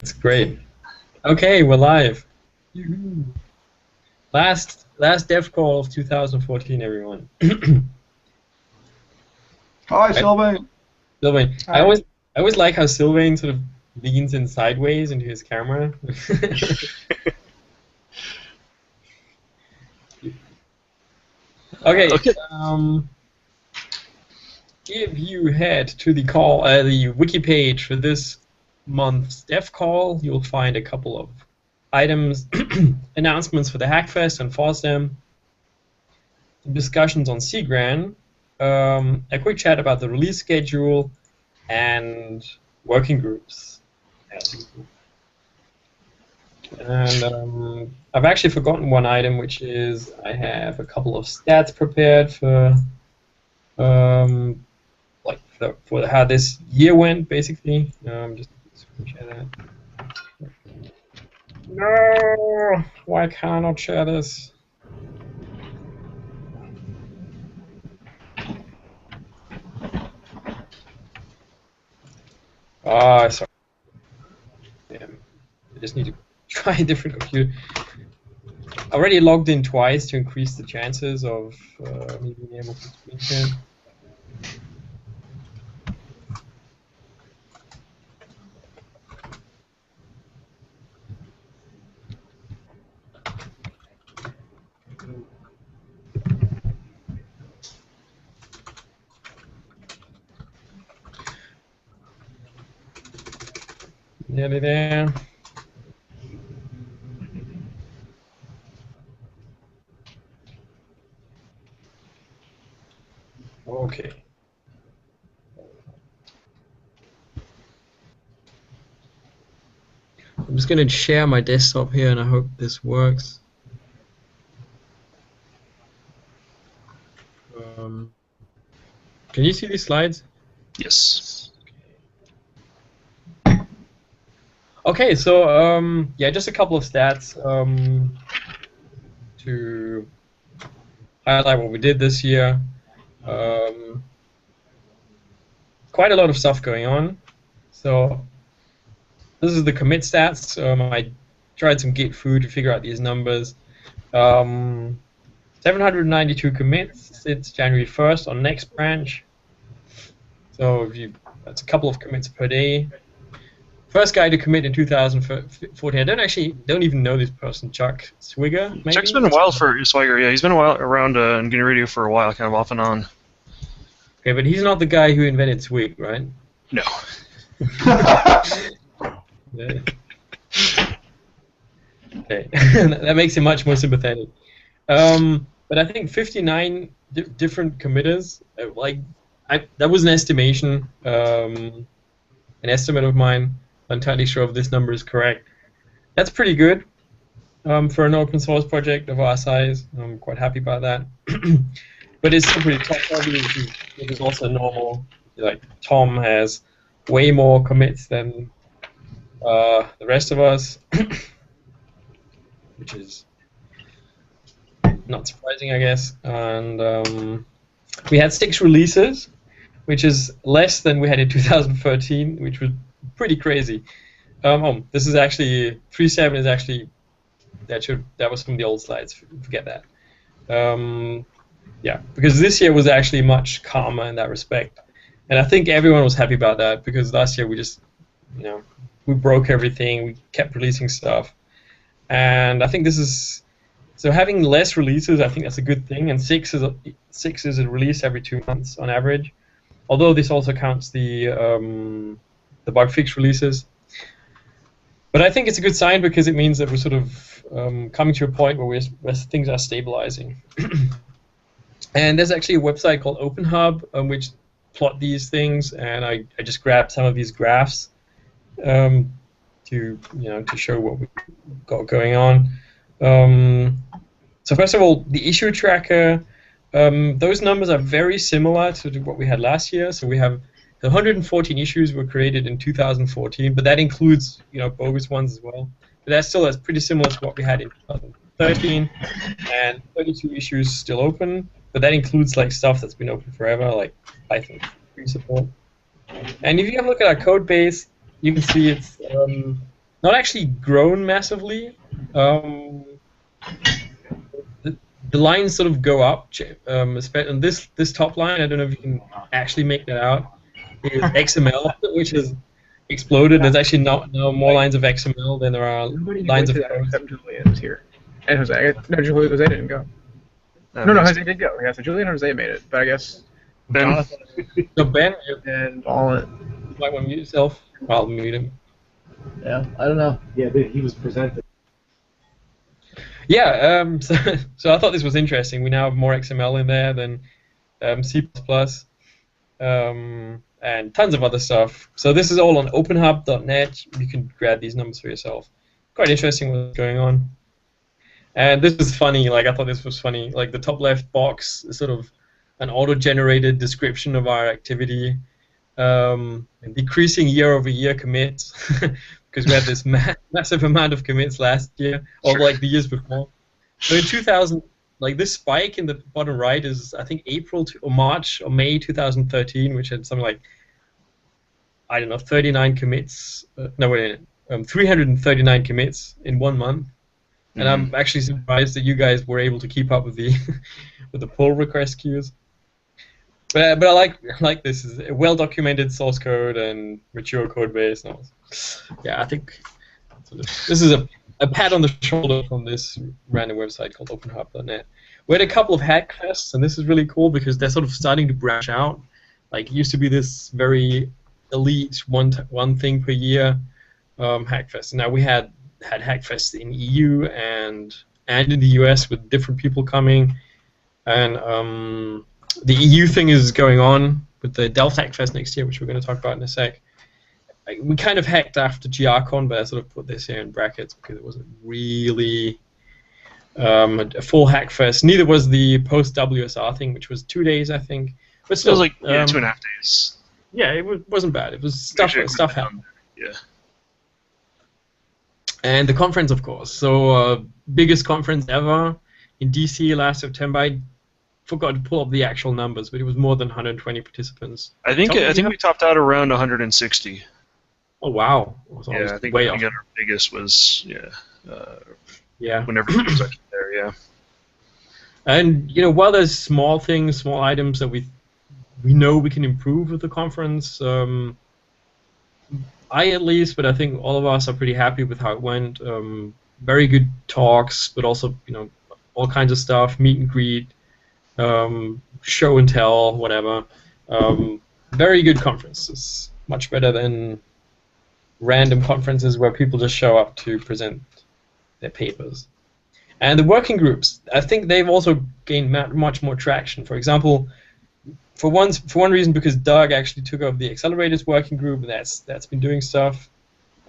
It's great. Okay, we're live. Yoo-hoo. Last dev call of 2014, everyone. Hi, Right? Sylvain. Sylvain, I Hi. always like how Sylvain sort of leans in sideways into his camera. Okay, Okay. if you head to the wiki page for this month's dev call, you'll find a couple of items, announcements for the Hackfest and FOSDEM, discussions on Cgran, a quick chat about the release schedule, and working groups. And I've actually forgotten one item, which is I have a couple of stats prepared for like for how this year went, basically. Just share that. No, why can't I share this? Ah, sorry. Damn. I just need to try a different computer. I already logged in twice to increase the chances of me being able to screen share. Nearly there. Okay. I'm just going to share my desktop here, and I hope this works. Can you see these slides? Yes. Okay, so yeah, just a couple of stats to highlight what we did this year. Quite a lot of stuff going on. So this is the commit stats. I tried some Git foo to figure out these numbers. 792 commits since January 1st on next branch. So that's a couple of commits per day. First guy to commit in 2014. I don't even know this person, Chuck Swigger. Maybe? Chuck's been a while for Swagger. Yeah, he's been a while around in Guinea Radio for a while, kind of off and on. Okay, but he's not the guy who invented Swig, right? No. Yeah. Okay, that makes him much more sympathetic. But I think 59 different committers. That was an estimation, an estimate of mine. I'm entirely sure if this number is correct. That's pretty good for an open source project of our size. I'm quite happy about that. But it's still pretty tough, obviously, which is also normal. Like Tom has way more commits than the rest of us, which is not surprising, I guess. And we had 6 releases, which is less than we had in 2013, which was pretty crazy. This is actually 3.7 is actually that was from the old slides. Forget that. Yeah, because this year was actually much calmer in that respect, and I think everyone was happy about that because last year we just, we broke everything. We kept releasing stuff, and I think this is so having less releases. I think that's a good thing, and 6 is a release every 2 months on average. Although this also counts the bug fix releases. But I think it's a good sign because it means that we're sort of coming to a point where things are stabilizing. And there's actually a website called OpenHub which plot these things, and I just grabbed some of these graphs to show what we've got going on. So first of all, the issue tracker. Those numbers are very similar to what we had last year. So we have 114 issues were created in 2014, but that includes bogus ones as well. But that's pretty similar to what we had in 2013, and 32 issues still open. But that includes like stuff that's been open forever, like Python 3 support. And if you have a look at our code base, you can see it's not actually grown massively. Um, the, the lines sort of go up. And this top line, I don't know if you can actually make that out, is XML, which has exploded. There's actually no more lines of XML than there are Nobody went lines to of that code. except Julian was here. And Jose. No, Jose didn't go. No, Jose did go. Yeah, so Julian and Jose made it. But I guess Ben? Jonathan So Ben, you and Allen. might want to mute yourself. I'll mute him. Yeah, I don't know. Yeah, he was presented. Yeah, so I thought this was interesting. We now have more XML in there than C++, and tons of other stuff. So this is all on openhub.net. You can grab these numbers for yourself. Quite interesting what's going on. And this is funny. Like, I thought this was funny. Like, the top left box is sort of an auto-generated description of our activity. And decreasing year-over-year commits. Because we had this massive amount of commits last year, or like the years before. So in 2000, like this spike in the bottom right is, I think, March or May 2013, which had something like, I don't know, 39 commits. 339 commits in 1 month. And I'm actually surprised that you guys were able to keep up with the with the pull request queues. But I like this. Is a well-documented source code and mature code base. Yeah, I think this is a pat on the shoulder from this random website called openhub.net. We had a couple of hackfests, and this is really cool because they're sort of starting to branch out. Like, it used to be this very elite one thing per year hackfest. Now we had hackfests in EU and in the US with different people coming, and the EU thing is going on with the Delft Hackfest next year, which we're going to talk about in a sec. We kind of hacked after GRCon, but I sort of put this here in brackets because it wasn't really a full hackfest. Neither was the post-WSR thing, which was 2 days, I think. But still, it was like 2.5 days. Yeah, it wasn't bad. It was stuff happened. Yeah. And the conference, of course. So biggest conference ever in DC last September. I forgot to pull up the actual numbers, but it was more than 120 participants. I think we topped out around 160. Oh wow! Yeah, I think way our biggest was whenever it was actually there. Yeah. And while there's small things, small items that we know we can improve with the conference, I at least, but I think all of us are pretty happy with how it went. Very good talks, but also all kinds of stuff, meet and greet, show and tell, whatever. Very good conferences, much better than random conferences where people just show up to present their papers. And the working groups, I think they've also gained much more traction. For example, for one reason, because Doug actually took over the Accelerators working group, and that's been doing stuff.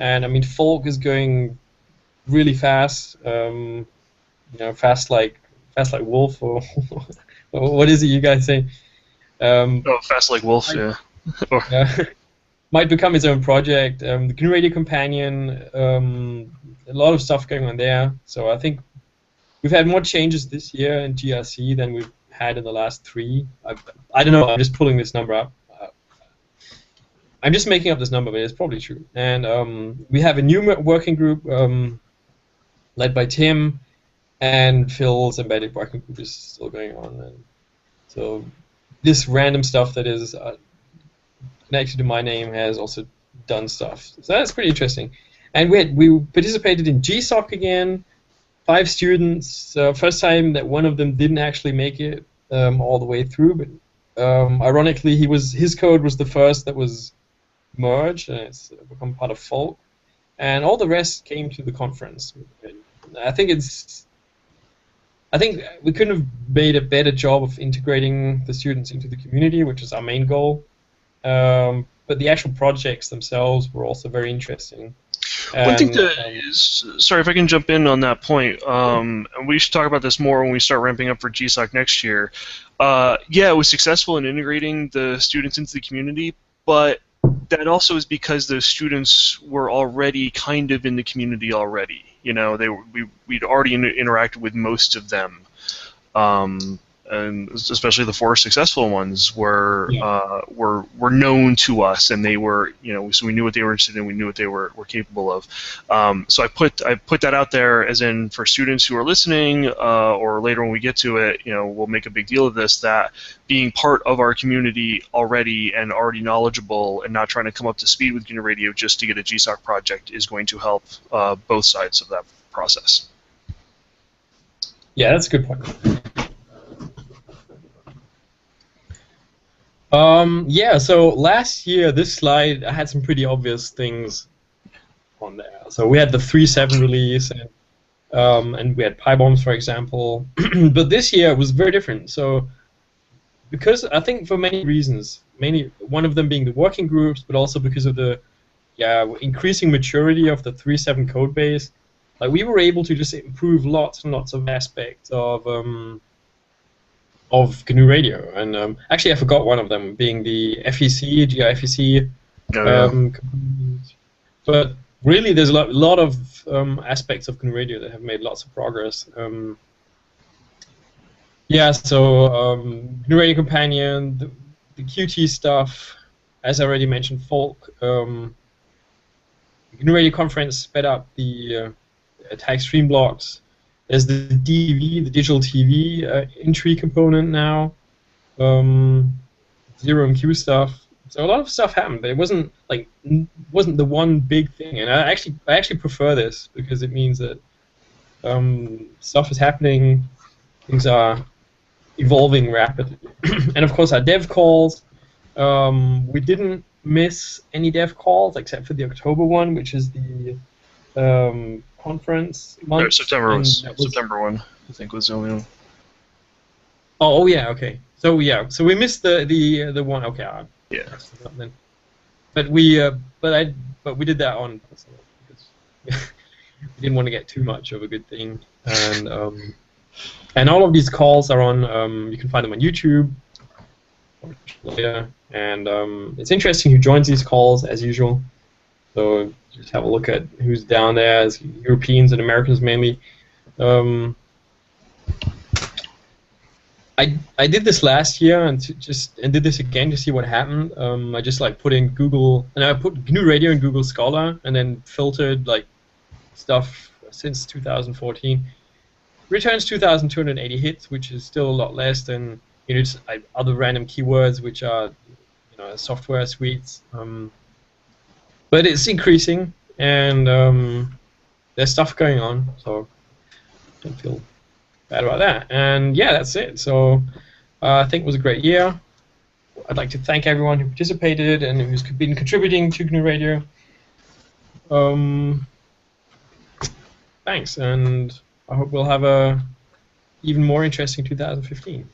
And I mean, Folk is going really fast. Fast like Wolf, or what is it you guys say? Fast like Wolf, yeah. Might become its own project. The GNU Radio Companion, a lot of stuff going on there. So I think we've had more changes this year in GRC than we've had in the last 3. I don't know. I'm just pulling this number up. I'm just making up this number, but it's probably true. And we have a new working group led by Tim, and Phil's embedded working group is still going on. And so this random stuff that is connected to my name has also done stuff. So that's pretty interesting. And we participated in GSOC again. 5 students. First time that one of them didn't actually make it all the way through, but ironically, his code was the first that was merged, and it's become part of Folk. And all the rest came to the conference. I think we couldn't have made a better job of integrating the students into the community, which is our main goal. But the actual projects themselves were also very interesting. One thing sorry if I can jump in on that point, and we should talk about this more when we start ramping up for GSOC next year. Yeah, it was successful in integrating the students into the community, but that also is because those students were already kind of in the community already. We'd already interacted with most of them. and especially the 4 successful ones were Yeah. were known to us, and they were, so we knew what they were interested in, we knew what they were capable of. So I put that out there, as in for students who are listening, or later when we get to it, we'll make a big deal of this, that being part of our community already and already knowledgeable and not trying to come up to speed with GNU Radio just to get a GSOC project is going to help both sides of that process. Yeah, that's a good point. Yeah, so last year, this slide, I had some pretty obvious things on there. So we had the 3.7 release, and we had PyBombs, for example. But this year was very different. So because I think for many reasons, one of them being the working groups, but also because of the increasing maturity of the 3.7 code base, like we were able to just improve lots and lots of aspects of GNU Radio. And actually, I forgot one of them, being the FEC, GIFEC. Component. But really, there's a lot of aspects of GNU Radio that have made lots of progress. Yeah, so GNU Radio Companion, the Qt stuff, as I already mentioned, Folk. GNU Radio Conference sped up the tag stream blocks. There's the DV, the digital TV entry component now. Zero MQ stuff. So a lot of stuff happened, but it wasn't the one big thing. And I actually prefer this because it means that stuff is happening, things are evolving rapidly. And of course, our dev calls. We didn't miss any dev calls except for the October one, which is the conference month. September one, I think, was the only one. Oh yeah, okay. So we missed the one. Okay, yeah. But we did that on because we didn't want to get too much of a good thing, and all of these calls are on. You can find them on YouTube. And it's interesting who joins these calls as usual. So just have a look at who's down there, as Europeans and Americans mainly. I did this last year and did this again to see what happened. I just put in Google, and I put GNU Radio in Google Scholar, and then filtered stuff since 2014. Returns 2,280 hits, which is still a lot less than just other random keywords, which are software suites. But it's increasing, and there's stuff going on, so don't feel bad about that. And yeah, that's it. So I think it was a great year. I'd like to thank everyone who participated and who's been contributing to GNU Radio. Thanks, and I hope we'll have a even more interesting 2015.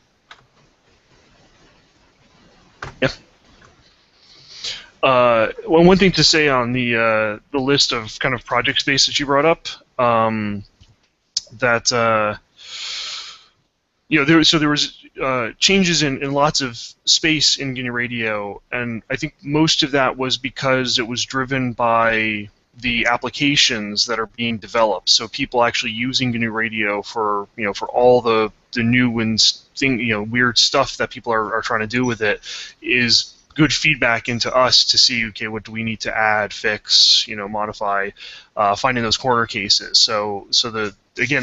Yeah. One thing to say on the list of kind of project space that you brought up, that there was changes in lots of space in GNU Radio, and I think most of that was because it was driven by the applications that are being developed. So people actually using GNU Radio for for all the new and weird stuff that people are trying to do with it is good feedback into us to see, okay, what do we need to add, fix, modify, finding those corner cases. So the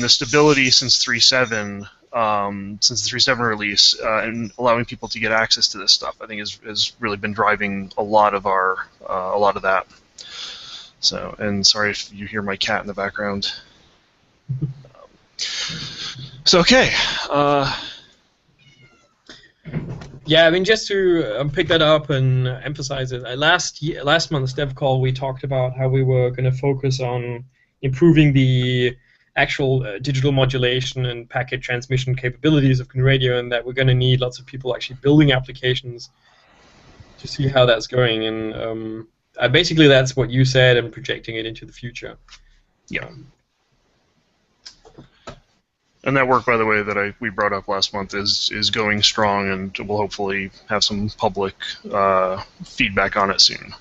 stability since 3.7, since the 3.7 release, and allowing people to get access to this stuff, I think has really been driving a lot of that. So, and sorry if you hear my cat in the background. So okay. Yeah, I mean, just to pick that up and emphasize it, last month's dev call we talked about how we were going to focus on improving the actual digital modulation and packet transmission capabilities of GNU Radio, and that we're going to need lots of people actually building applications to see how that's going. And basically that's what you said, and projecting it into the future. Yeah. And that work, by the way, that we brought up last month is going strong, and we'll hopefully have some public feedback on it soon.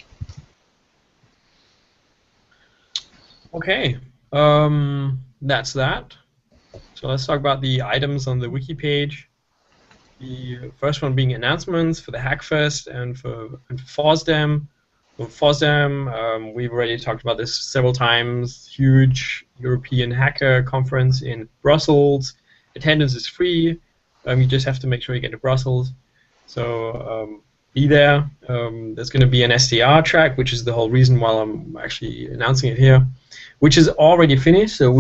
Okay, that's that. So let's talk about the items on the wiki page. The first one being announcements for the Hackfest and for FOSDEM. For FOSDEM, we've already talked about this several times. Huge European hacker conference in Brussels. Attendance is free. You just have to make sure you get to Brussels. So be there. There's going to be an SDR track, which is the whole reason why I'm actually announcing it here, which is already finished. So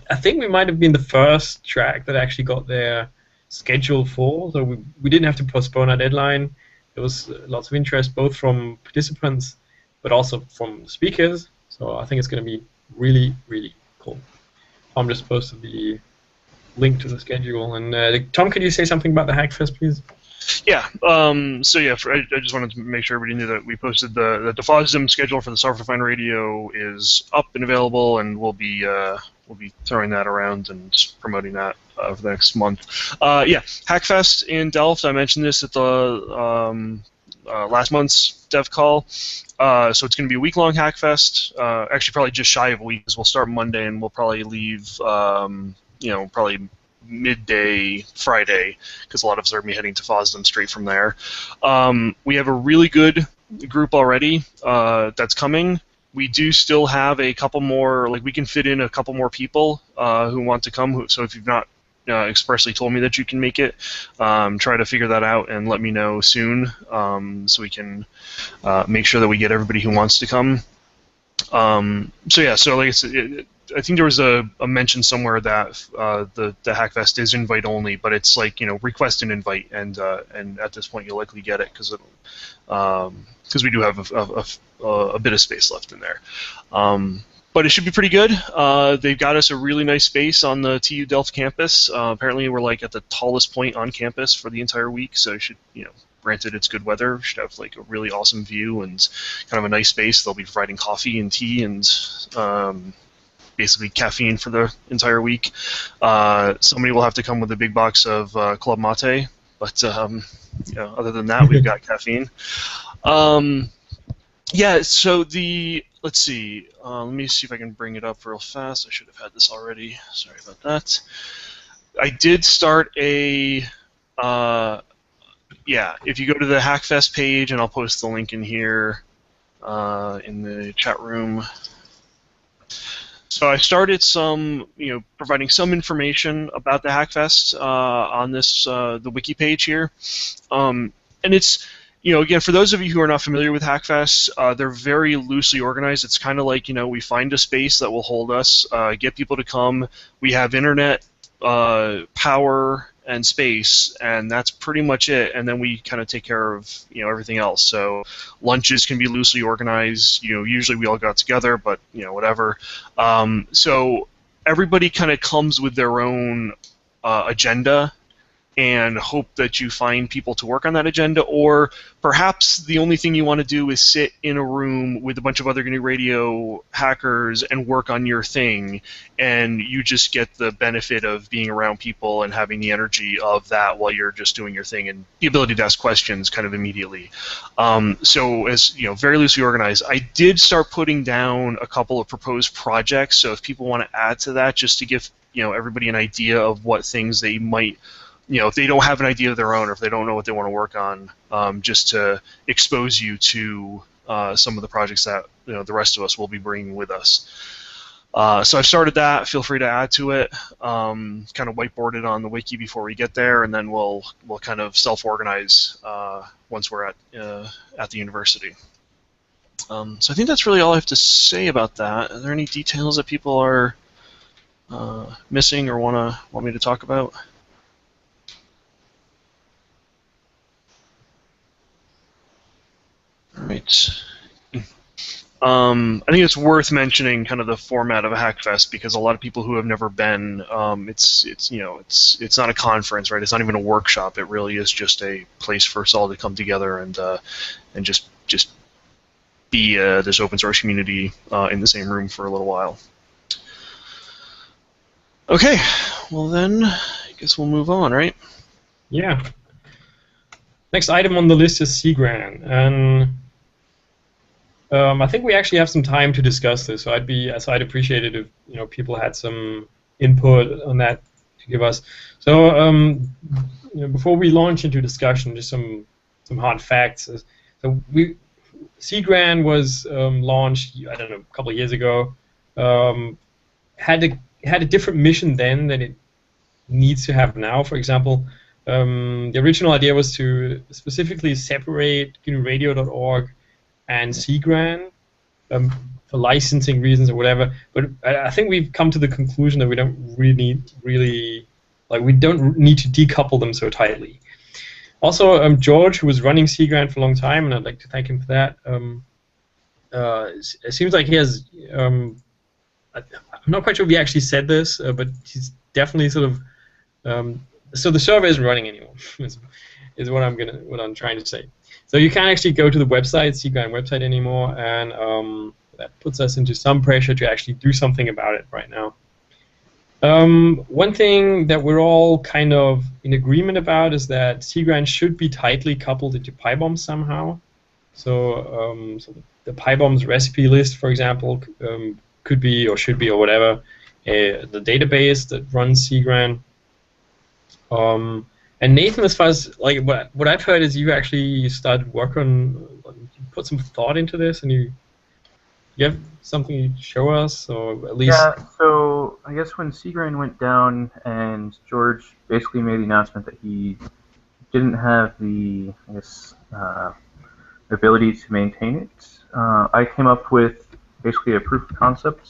I think we might have been the first track that actually got their schedule full. So we didn't have to postpone our deadline. There was lots of interest both from participants but also from speakers. So I think it's going to be really, really cool. Tom just posted the link to the schedule. And Tom, could you say something about the Hackfest, please? Yeah. So yeah, I just wanted to make sure everybody knew that we posted the FOSDEM schedule for the Software-Defined Radio is up and available, and we'll be throwing that around and promoting that for the next month. Yeah, Hackfest in Delft. I mentioned this at the last month's dev call. So it's going to be a week-long Hackfest. Actually, probably just shy of a week, because we'll start Monday and we'll probably leave. Probably midday Friday, because a lot of us are going to be heading to FOSDEM straight from there. We have a really good group already that's coming. We do still have a couple more, like we can fit in a couple more people who want to come. So if you've not expressly told me that you can make it, try to figure that out and let me know soon, so we can make sure that we get everybody who wants to come. So yeah, so like I think there was a mention somewhere that the Hackfest is invite only, but it's like, request an invite, and at this point you'll likely get it because we do have a bit of space left in there. But it should be pretty good. They've got us a really nice space on the TU Delft campus. Apparently we're like at the tallest point on campus for the entire week, so it should, granted it's good weather, should have like a really awesome view and kind of a nice space. They'll be providing coffee and tea and basically caffeine for the entire week. Somebody will have to come with a big box of Club Mate, but other than that, we've got caffeine. Yeah, so let's see. Let me see if I can bring it up real fast. I should have had this already. Sorry about that. I did start a if you go to the Hackfest page, and I'll post the link in here in the chat room. So I started providing some information about the Hackfest on the wiki page here, and it's, again, for those of you who are not familiar with Hackfest, they're very loosely organized. It's kind of like, we find a space that will hold us, get people to come. We have internet, power, and space, and that's pretty much it. And then we kind of take care of, everything else. So lunches can be loosely organized. Usually we all got together, but whatever. So everybody kind of comes with their own agenda, and hope that you find people to work on that agenda, or perhaps the only thing you want to do is sit in a room with a bunch of other GNU Radio hackers and work on your thing, and you just get the benefit of being around people and having the energy of that while you're just doing your thing, and the ability to ask questions kind of immediately. So as very loosely organized. I did start putting down a couple of proposed projects, so if people want to add to that, just to give everybody an idea of what things they might, if they don't have an idea of their own, or if they don't know what they want to work on, just to expose you to some of the projects that the rest of us will be bringing with us. So I've started that. Feel free to add to it. Kind of whiteboard it on the wiki before we get there, and then we'll kind of self-organize once we're at the university. So I think that's really all I have to say about that. Are there any details that people are missing or want me to talk about? All right. I think it's worth mentioning kind of the format of a Hackfest, because a lot of people who have never been, it's not a conference, right? It's not even a workshop. It really is just a place for us all to come together and just be this open source community in the same room for a little while. Okay, well then, I guess we'll move on, right? Yeah. Next item on the list is SIGGRAPH, and I think we actually have some time to discuss this. So I'd appreciate it if people had some input on that to give us. So before we launch into discussion, just some hard facts. So Cgran was launched, I don't know, a couple of years ago. Had a different mission then than it needs to have now. For example, the original idea was to specifically separate GNU-Radio.org and Cgran for licensing reasons or whatever. But I think we've come to the conclusion that we don't we don't need to decouple them so tightly. Also, George, who was running Cgran for a long time, and I'd like to thank him for that. It seems like he has. I'm not quite sure if he actually said this, but he's definitely sort of. So the server isn't running anymore. is what I'm trying to say. So you can't actually go to the website, Cgran website anymore, and that puts us into some pressure to actually do something about it right now. One thing that we're all kind of in agreement about is that Cgran should be tightly coupled into PyBombs somehow. So, the PyBombs recipe list, for example, could be or should be or whatever the database that runs Cgran. And Nathan, as far as what I've heard is you actually started work on, you put some thought into this, and you have something you'd show us, or at least. Yeah. So I guess when Cgran went down, and George basically made the announcement that he didn't have the ability to maintain it, I came up with basically a proof of concept.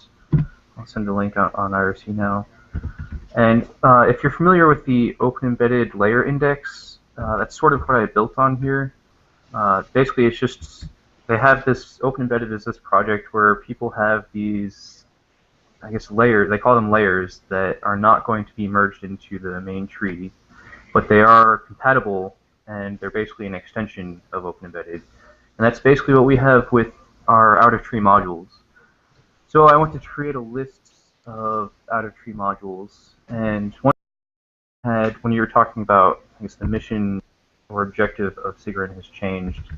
I'll send a link out on IRC now. And if you're familiar with the Open Embedded Layer Index, that's sort of what I built on here. Basically, it's just they have this Open Embedded is this project where people have these, I guess, layers. They call them layers that are not going to be merged into the main tree, but they are compatible, and they're basically an extension of Open Embedded. And that's basically what we have with our out-of-tree modules. So I want to create a list of out-of-tree modules, and when you were talking about, I guess, the mission or objective of Cgran has changed.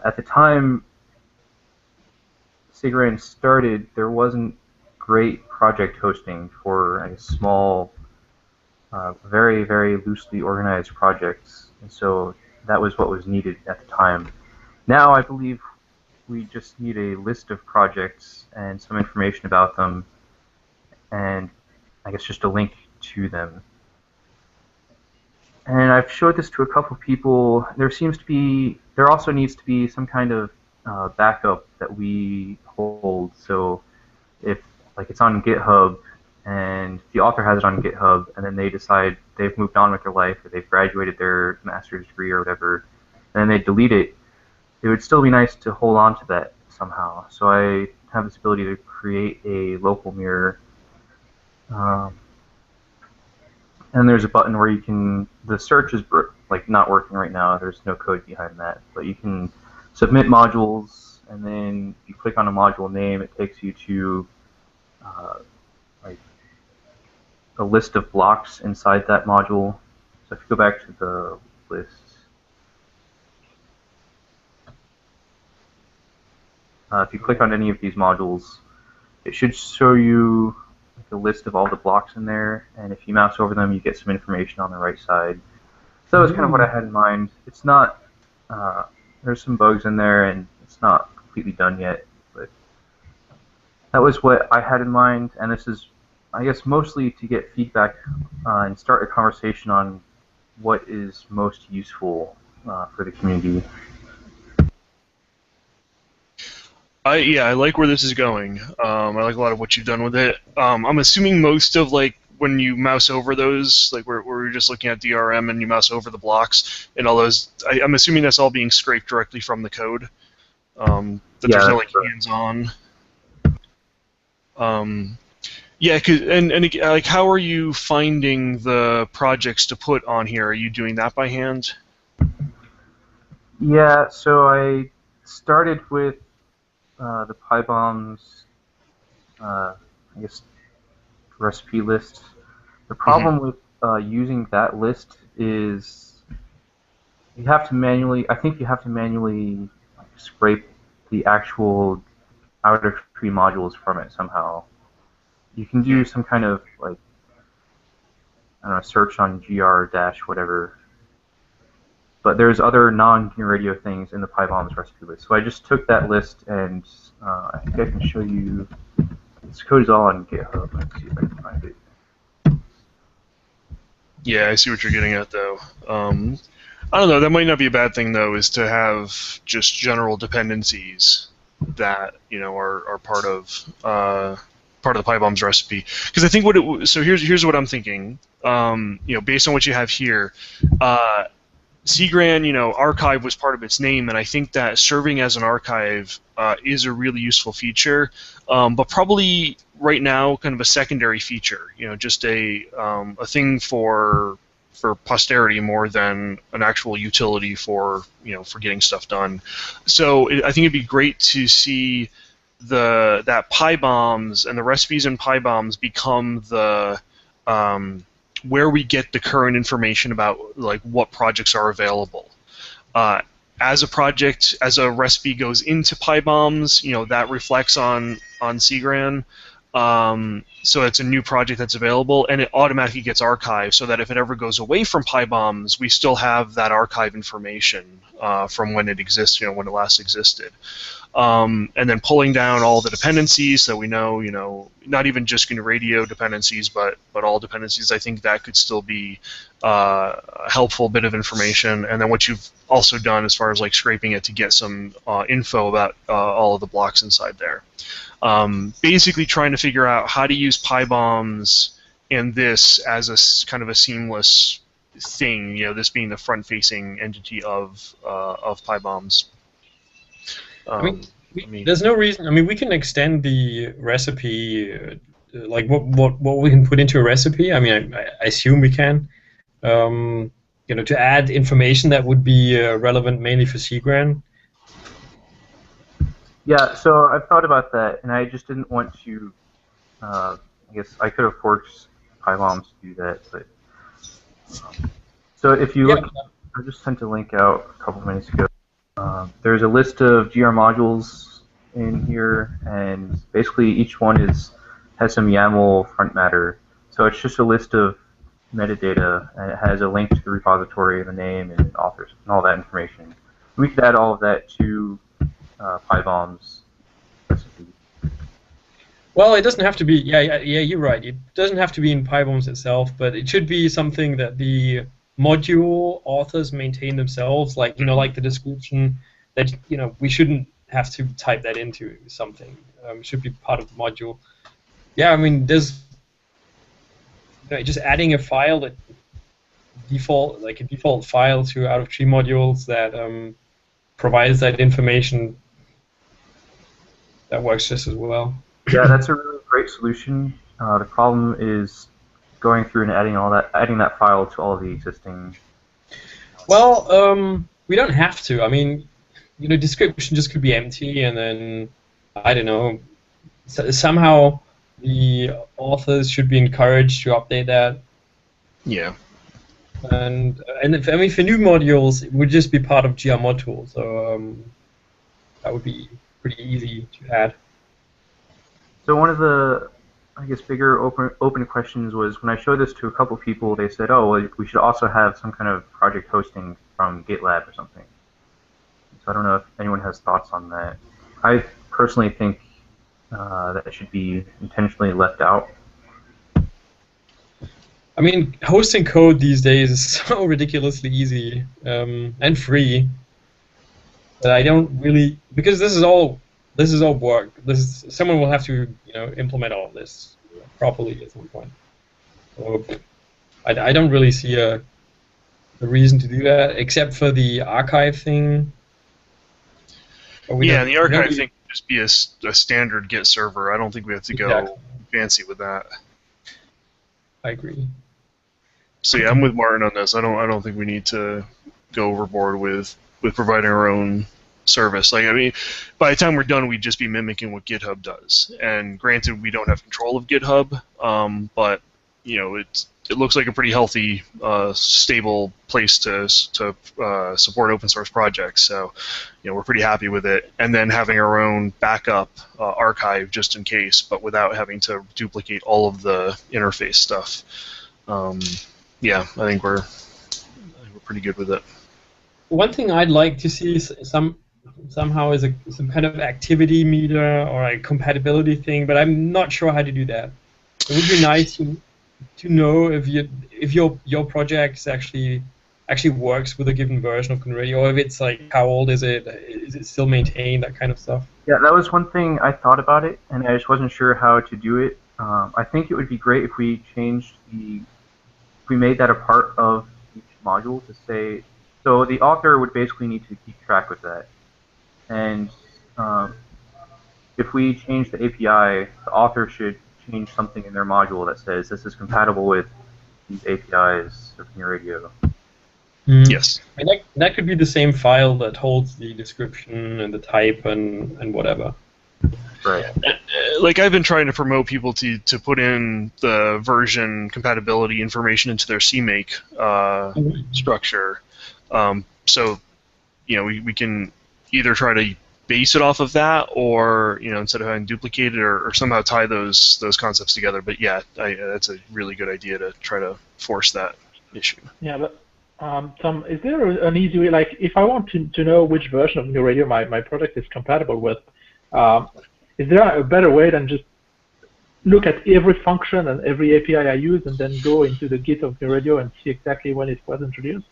At the time Cgran started, there wasn't great project hosting for, I guess, small, very, very loosely organized projects, and so that was what was needed at the time. Now I believe we just need a list of projects and some information about them, and I guess just a link to them. And I've showed this to a couple of people. There also needs to be some kind of backup that we hold. So if it's on GitHub and the author has it on GitHub, and then they decide they've moved on with their life, or they've graduated their master's degree or whatever, and then they delete it, it would still be nice to hold on to that somehow. So I have this ability to create a local mirror. And there's a button where you can, the search is not working right now, there's no code behind that, but you can submit modules, and then if you click on a module name, it takes you to a list of blocks inside that module. So if you go back to the list, if you click on any of these modules, it should show you the list of all the blocks in there, and if you mouse over them, you get some information on the right side. So that was kind of what I had in mind. It's not, there's some bugs in there, and it's not completely done yet, but that was what I had in mind, and this is, I guess, mostly to get feedback and start a conversation on what is most useful for the community. I like where this is going. I like a lot of what you've done with it. I'm assuming most of when you mouse over those, where we're just looking at DRM and you mouse over the blocks and all those. I'm assuming that's all being scraped directly from the code. There's no hands-on. How are you finding the projects to put on here? Are you doing that by hand? Yeah. So I started with the PyBombs, I guess, recipe list. The problem with using that list is you have to manually, scrape the actual out-of-tree modules from it somehow. You can do some kind of I don't know, search on GR dash whatever. But there's other non-GNU Radio things in the PyBombs recipe list. So I just took that list and I think I can show you. This code is all on GitHub. Let's see if I can find it. Yeah, I see what you're getting at, though. I don't know. That might not be a bad thing, though, is to have just general dependencies that are part of the PyBombs recipe. Because I think so here's what I'm thinking. Based on what you have here, Cgran, archive was part of its name, and I think that serving as an archive is a really useful feature, but probably right now kind of a secondary feature. Just a thing for posterity more than an actual utility for getting stuff done. So I think it'd be great to see that PyBombs and the recipes in PyBombs become the where we get the current information about what projects are available. As a recipe goes into PyBombs, that reflects on Cgran. So it's a new project that's available, and it automatically gets archived, so that if it ever goes away from PyBombs, we still have that archive information from when it exists, when it last existed. And then pulling down all the dependencies, so we know, not even just GNU Radio dependencies, but all dependencies. I think that could still be a helpful bit of information. And then what you've also done as far as scraping it to get some info about all of the blocks inside there. Basically trying to figure out how to use PyBombs and this as a kind of a seamless thing, this being the front-facing entity of PyBombs. There's no reason. I mean, we can extend the recipe, what we can put into a recipe. I mean, I assume we can. To add information that would be relevant mainly for Cgran. Yeah, so I've thought about that, and I just didn't want to. I guess I could have forced PyBombs to do that, but. So if you look, I just sent a link out a couple of minutes ago. There's a list of GR modules in here, and basically each one has some YAML front matter. So it's just a list of metadata, and it has a link to the repository, the name, and authors, and all that information. We could add all of that to PyBombs recipe. Well, it doesn't have to be. Yeah, you're right. It doesn't have to be in PyBombs itself, but it should be something that the module authors maintain themselves, like the description that we shouldn't have to type that into something. It should be part of the module. Yeah, I mean, there's just adding a file that a default file to out of tree modules that provides that information. That works just as well. Yeah, that's a really great solution. The problem is going through and adding that file to all of the existing. Well, we don't have to. I mean, description just could be empty, and then I don't know. Somehow the authors should be encouraged to update that. Yeah. And for new modules, it would just be part of GR module, so that would be pretty easy to add. So one of the, I guess, bigger open questions was when I showed this to a couple people, they said, "Oh, well, we should also have some kind of project hosting from GitLab or something." So I don't know if anyone has thoughts on that. I personally think that it should be intentionally left out. I mean, hosting code these days is so ridiculously easy and free that I don't really, because this is all work. Someone will have to implement all of this properly at some point. So I don't really see a reason to do that except for the archive thing. Yeah, and the archive thing could just be a standard Git server. I don't think we have to go fancy with that. I agree. So yeah, I'm with Martin on this. I don't think we need to go overboard with providing our own service. I mean, by the time we're done, we'd just be mimicking what GitHub does. And granted, we don't have control of GitHub, but it looks like a pretty healthy, stable place to support open source projects. So, we're pretty happy with it. And then having our own backup archive just in case, but without having to duplicate all of the interface stuff. Yeah, I think we're pretty good with it. One thing I'd like to see somehow is some kind of activity meter or a compatibility thing, but I'm not sure how to do that. It would be nice to know if your project actually works with a given version of GNU Radio, or if it's like how old is it still maintained, that kind of stuff. Yeah, that was one thing I thought about it, and I just wasn't sure how to do it. I think it would be great if we made that a part of each module to say, so the author would basically need to keep track of that. And if we change the API, the author should change something in their module that says this is compatible with these APIs of GNU Radio. Yes. And that could be the same file that holds the description and the type and whatever. Right. Like, I've been trying to promote people to put in the version compatibility information into their CMake structure. So, we can either try to base it off of that, or instead of having duplicated, or somehow tie those concepts together. But yeah, that's a really good idea to try to force that issue. Yeah, but Tom, is there an easy way? Like, if I want to know which version of GNU Radio my product is compatible with, is there a better way than just look at every function and every API I use, and then go into the Git of GNU Radio and see exactly when it was introduced?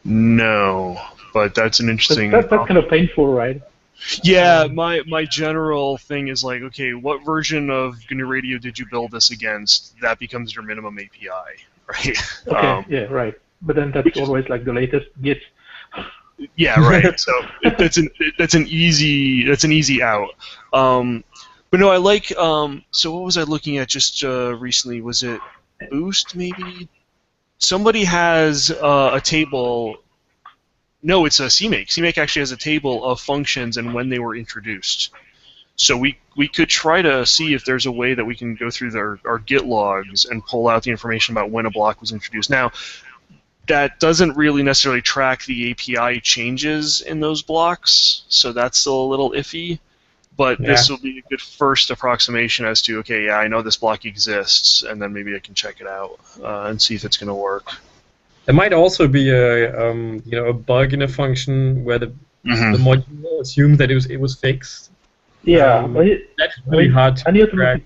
No, but that's an interesting. That's kind of painful, right? Yeah, my general thing is like, okay, what version of GNU Radio did you build this against? That becomes your minimum API, right? Okay, yeah, right. But then that's always like the latest Git. Yeah, right. So that's an easy out. But no, I like. So what was I looking at just recently? Was it Boost maybe? Somebody has a table. No, it's a CMake. CMake actually has a table of functions and when they were introduced. So we could try to see if there's a way that we can go through our Git logs and pull out the information about when a block was introduced. Now, that doesn't really necessarily track the API changes in those blocks, so that's still a little iffy. But this will be a good first approximation as to, okay, yeah, I know this block exists, and then maybe I can check it out and see if it's going to work. There might also be a bug in a function where the module assumes that it was fixed. Yeah, that's really hard to track.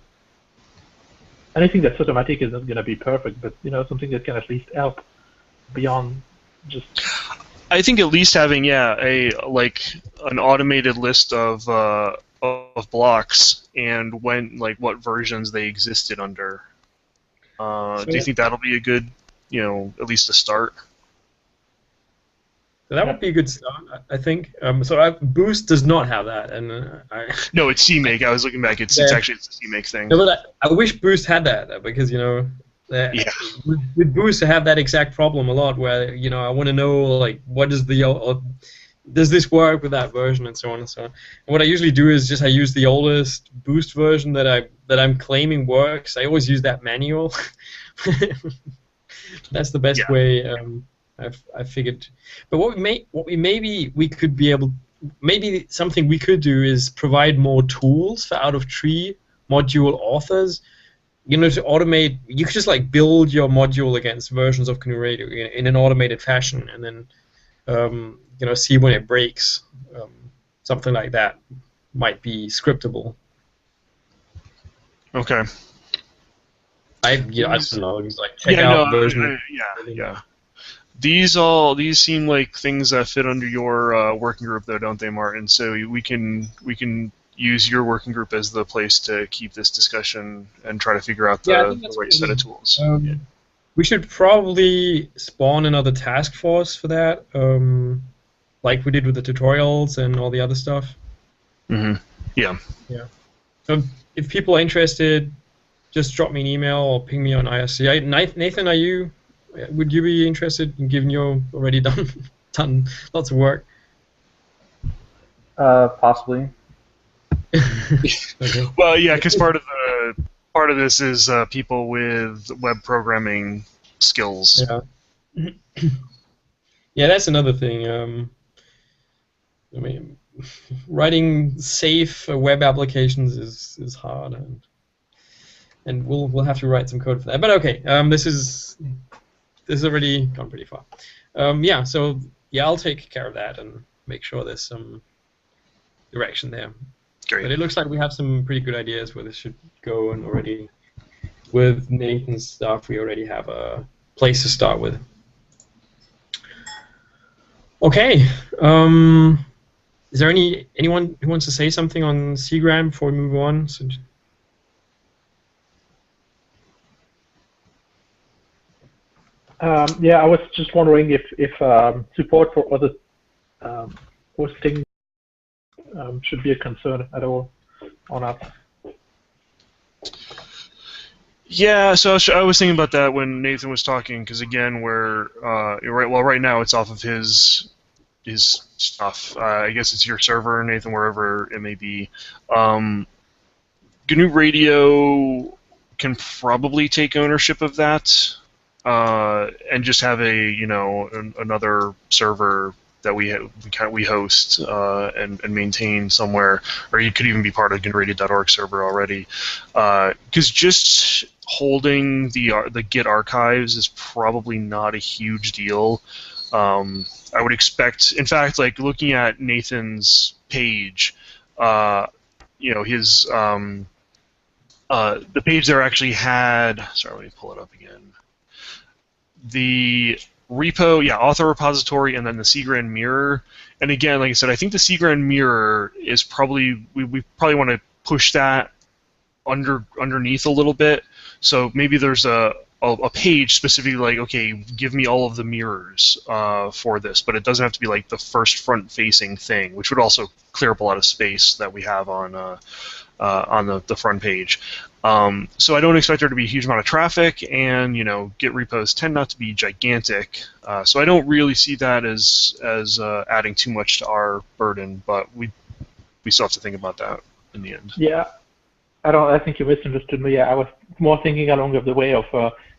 Anything that's automatic is not going to be perfect, but something that can at least help beyond just. I think at least having an automated list of blocks and what versions they existed under. Do you think that'll be a good, at least a start? So that would be a good start, I think. Boost does not have that, and No, it's CMake. I was looking back. It's actually a CMake thing. No, but I wish Boost had that, because with Boost I have that exact problem a lot, where I want to know what is does this work with that version, and so on and so on. And what I usually do is I use the oldest Boost version that I'm claiming works. I always use that manual. That's the best way. I figured. But maybe something we could do is provide more tools for out-of-tree module authors. To automate. You could just build your module against versions of GNU Radio in an automated fashion, and then see when it breaks. Something like that might be scriptable. Okay. I don't know. Check out version. Yeah. These seem like things that fit under your working group, though, don't they, Martin? So we can use your working group as the place to keep this discussion and try to figure out the right set of tools. We should probably spawn another task force for that, like we did with the tutorials and all the other stuff. Mm-hmm. Yeah. Yeah. So if people are interested, just drop me an email or ping me on IRC. Nathan, would you be interested in, given you've already done lots of work? Possibly. Okay. Well, yeah, because part of this is people with web programming skills. Yeah. Yeah, that's another thing. Writing safe web applications is hard. and we'll have to write some code for that. But okay, this is already gone pretty far. Yeah, so yeah, I'll take care of that and make sure there's some direction there. Great. But it looks like we have some pretty good ideas where this should go, and already with Nathan's stuff, we already have a place to start with. Okay. Is there anyone who wants to say something on Cgram before we move on? So, yeah, I was just wondering if support for other hosting should be a concern at all or not. Yeah, so I was thinking about that when Nathan was talking, because again, right now it's off of his stuff. I guess it's your server, Nathan, wherever it may be. GNU Radio can probably take ownership of that, and just have another server that we host and maintain somewhere, or you could even be part of GNURadio.org server already. Because just holding the Git archives is probably not a huge deal. I would expect, in fact, like looking at Nathan's page, his the page there actually had. Sorry, let me pull it up again. The repo, yeah, author repository, and then the Cgram mirror. And again, like I said, I think the Cgram mirror is probably we probably want to push that underneath a little bit. So maybe there's a page specifically like, okay, give me all of the mirrors for this, but it doesn't have to be like the first front-facing thing, which would also clear up a lot of space that we have on the front page. So I don't expect there to be a huge amount of traffic, and Git repos tend not to be gigantic. So I don't really see that as adding too much to our burden, but we still have to think about that in the end. Yeah. I think you misunderstood me. I was more thinking along the way of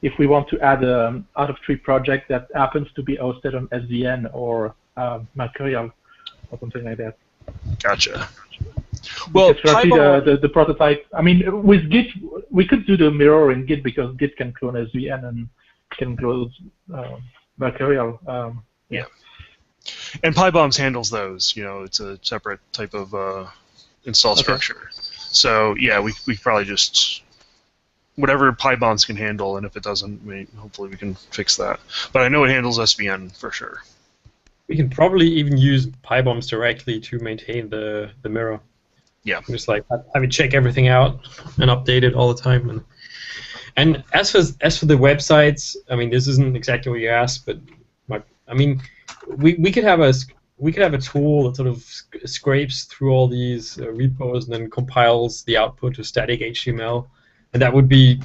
if we want to add an out-of-tree project that happens to be hosted on SVN or Mercurial or something like that. Gotcha. Well, the prototype. I mean, with Git, we could do the mirror in Git because Git can clone SVN and can clone Mercurial. Yeah. And PyBombs handles those. It's a separate type of install structure. So yeah, we probably just whatever PyBombs can handle, and if it doesn't, hopefully we can fix that. But I know it handles SVN for sure. We can probably even use PyBombs directly to maintain the mirror. Yeah. Just like have it check everything out and update it all the time. And as for the websites, I mean, this isn't exactly what you asked, but we could have a tool that sort of scrapes through all these repos and then compiles the output to static HTML, and that would be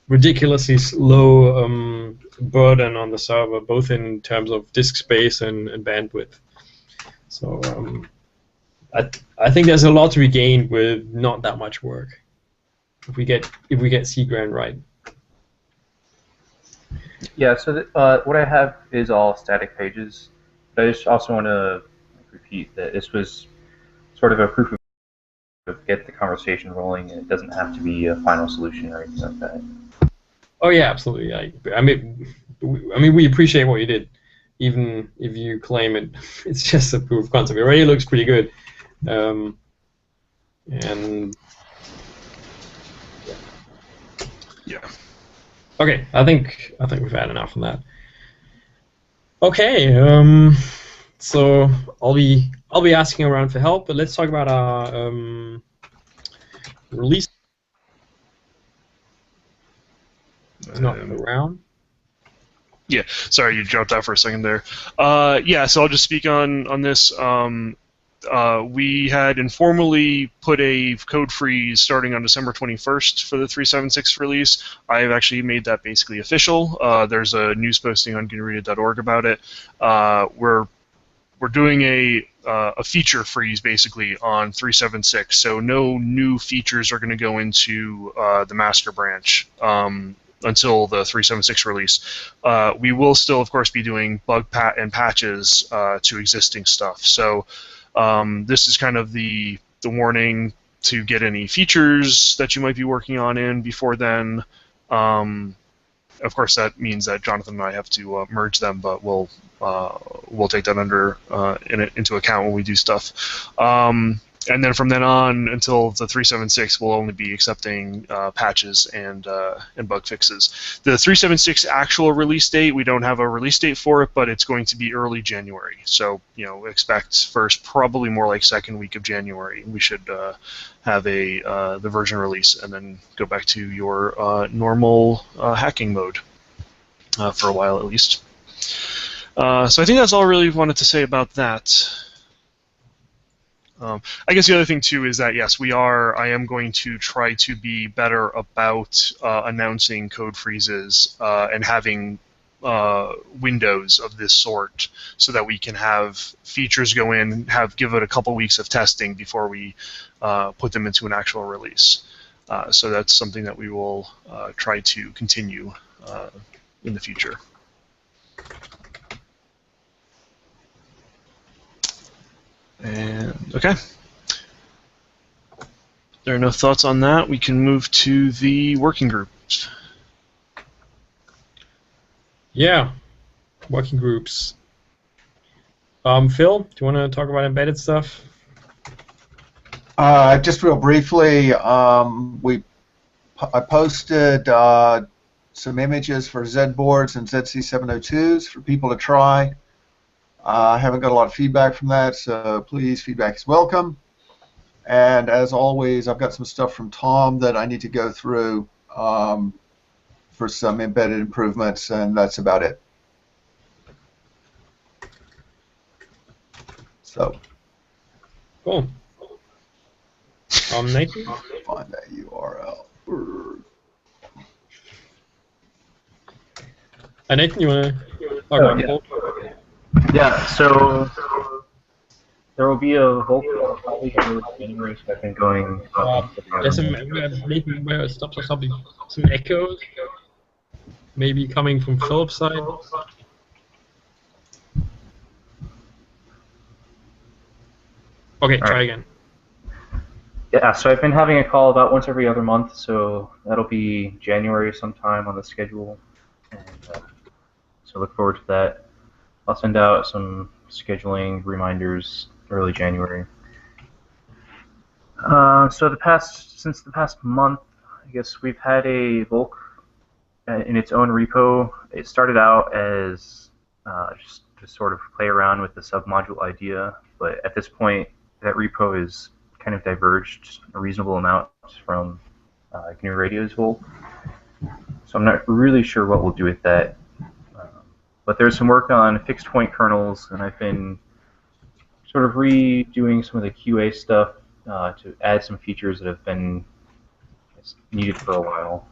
ridiculously low burden on the server, both in terms of disk space and bandwidth. So I think there's a lot to be gained with not that much work if we get Cgram right. Yeah. So what I have is all static pages. I just also want to repeat that this was sort of a proof of get the conversation rolling, and it doesn't have to be a final solution or anything like that. Oh yeah, absolutely. I mean, we appreciate what you did, even if you claim it's just a proof of concept. It already looks pretty good, and yeah. Okay, I think we've had enough on that. Okay, so I'll be asking around for help, but let's talk about our release. It's not around. Yeah, sorry, you dropped out for a second there. Yeah, so I'll just speak on this. We had informally put a code freeze starting on December 21st for the 3.7.6 release. I have actually made that basically official. There's a news posting on GNURadio.org about it. We're doing a feature freeze basically on 3.7.6, so no new features are going to go into the master branch until the 3.7.6 release. We will still, of course, be doing bug and patches to existing stuff. So this is kind of the warning to get any features that you might be working on in before then. Of course, that means that Jonathan and I have to merge them, but we'll take that into account when we do stuff. And then from then on until the 3.7.6, we'll only be accepting patches and bug fixes. The 3.7.6 actual release date, we don't have a release date for it, but it's going to be early January. So expect first, probably more like second week of January. We should have the version release, and then go back to your normal hacking mode for a while at least. So I think that's all I really wanted to say about that. I guess the other thing too is that yes, I am going to try to be better about announcing code freezes and having windows of this sort, so that we can have features go in, give it a couple weeks of testing before we put them into an actual release. So that's something that we will try to continue in the future. And okay, there are no thoughts on that. We can move to the working groups. Yeah, working groups. Phil, do you want to talk about embedded stuff? Just real briefly, I posted some images for Z boards and ZC702s for people to try. I haven't got a lot of feedback from that, so please, feedback is welcome. And as always, I've got some stuff from Tom that I need to go through for some embedded improvements, and that's about it. So. Cool. Nathan? Find that URL. Nathan, you want to talk about Volt? Yeah, so there will be a Volt probably in January, so I've been going. There's Nathan, stop. Some echoes, maybe coming from Philip's side. Okay, try again. Yeah, so I've been having a call about once every other month, so that'll be January sometime on the schedule, and so look forward to that. I'll send out some scheduling reminders early January. So since the past month, I guess we've had a Volk in its own repo. It started out as just to sort of play around with the submodule idea, but at this point, that repo is kind of diverged a reasonable amount from GNU Radio's Volk. So I'm not really sure what we'll do with that. But there's some work on fixed point kernels, and I've been sort of redoing some of the QA stuff to add some features that have been needed for a while.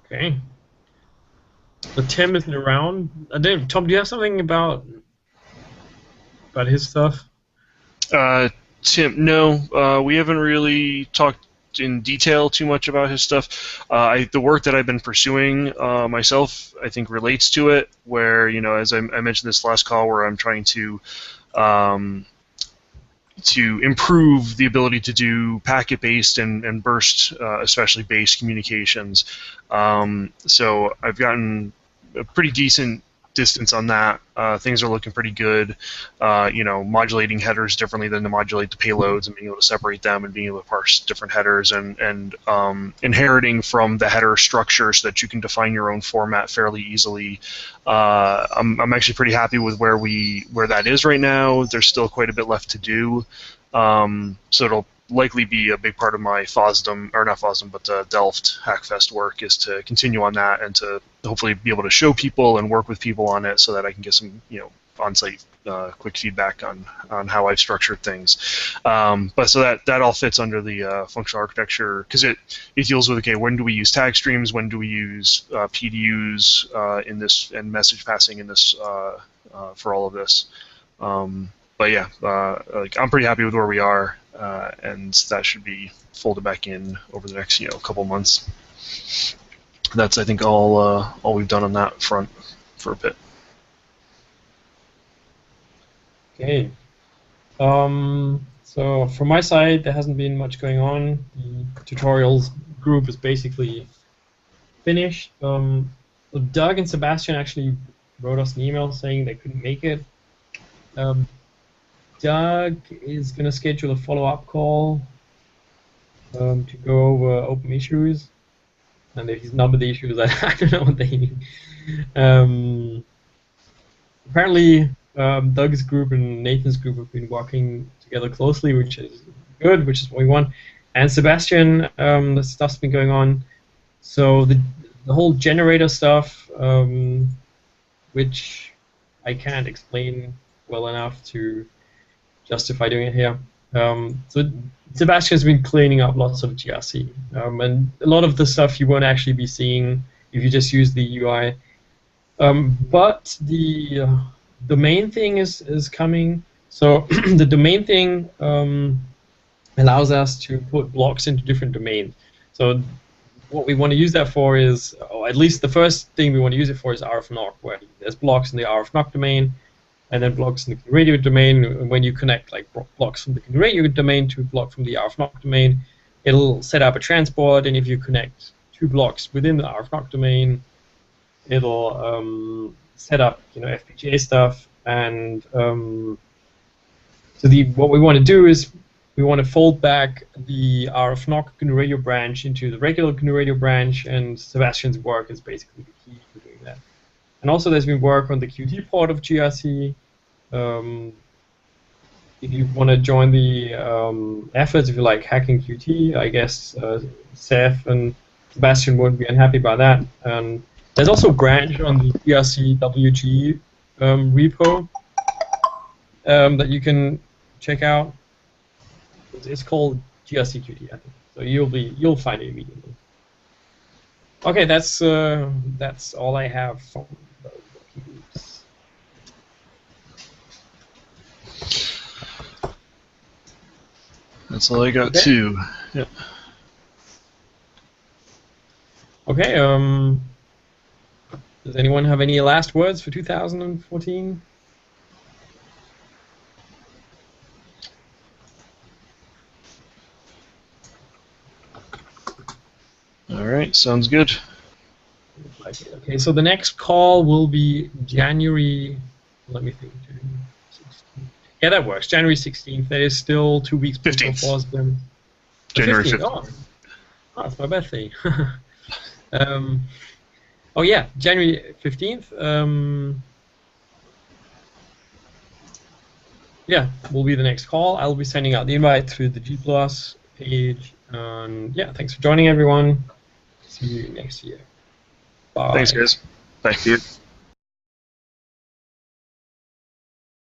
Okay. So Tim isn't around. Tom, do you have something about his stuff? Tim, no, we haven't really talked in detail too much about his stuff. The work that I've been pursuing myself, I think, relates to it. Where as I mentioned this last call, where I'm trying to improve the ability to do packet-based and burst, especially based communications. So I've gotten a pretty decent distance on that. Things are looking pretty good. Modulating headers differently than to modulate the payloads, and being able to separate them, and being able to parse different headers, and inheriting from the header structure so that you can define your own format fairly easily. I'm actually pretty happy with where that is right now. There's still quite a bit left to do. So it'll likely be a big part of my FOSDEM, or not FOSDEM, but Delft Hackfest work, is to continue on that and to hopefully be able to show people and work with people on it, so that I can get some on-site quick feedback on how I've structured things. But so that all fits under the functional architecture, because it deals with, okay, when do we use tag streams, when do we use PDUs in this, and message passing in this for all of this. But yeah, I'm pretty happy with where we are, and that should be folded back in over the next couple months. That's, I think, all we've done on that front for a bit. Okay. So from my side, there hasn't been much going on. The tutorials group is basically finished. Doug and Sebastian actually wrote us an email saying they couldn't make it. Doug is going to schedule a follow-up call to go over open issues. And if he's numbered the issues, I don't know what they mean. Apparently, Doug's group and Nathan's group have been working together closely, which is good, which is what we want. And Sebastian, the stuff's been going on. So the whole generator stuff, which I can't explain well enough to justify doing it here. So Sebastian's been cleaning up lots of GRC, and a lot of the stuff you won't actually be seeing if you just use the UI. But the domain thing is coming. So the domain thing allows us to put blocks into different domains. So what we want to use that for is, or at least the first thing we want to use it for is RFNOC, where there's blocks in the RFNOC domain, and then blocks in the radio domain. When you connect like blocks from the radio domain to a block from the RFNOC domain, it'll set up a transport, and if you connect two blocks within the RFNOC domain, it'll set up FPGA stuff. And so what we want to do is we want to fold back the RFNOC GNU Radio branch into the regular GNU Radio branch, and Sebastian's work is basically the key for doing that. And also there's been work on the Qt port of GRC. If you want to join the efforts, if you like hacking Qt, I guess Seth and Sebastian won't be unhappy about that. And there's also a branch on the GRC WG repo that you can check out. It's called GRC Qt, I think. So you'll find it immediately. Okay, that's all I have from the working groups. That's all I got too. Yep. Okay. Does anyone have any last words for 2014? All right, sounds good. Okay, so the next call will be January. Let me think. January 16th. Yeah, that works. January 16th. There is still 2 weeks before 15th. FOSDEM. January 15th. Oh, it's my birthday. Oh yeah, January 15th. Yeah, will be the next call. I'll be sending out the invite through the G+ page. Yeah, thanks for joining, everyone. See you next year. Bye. Thanks, guys. Thank you.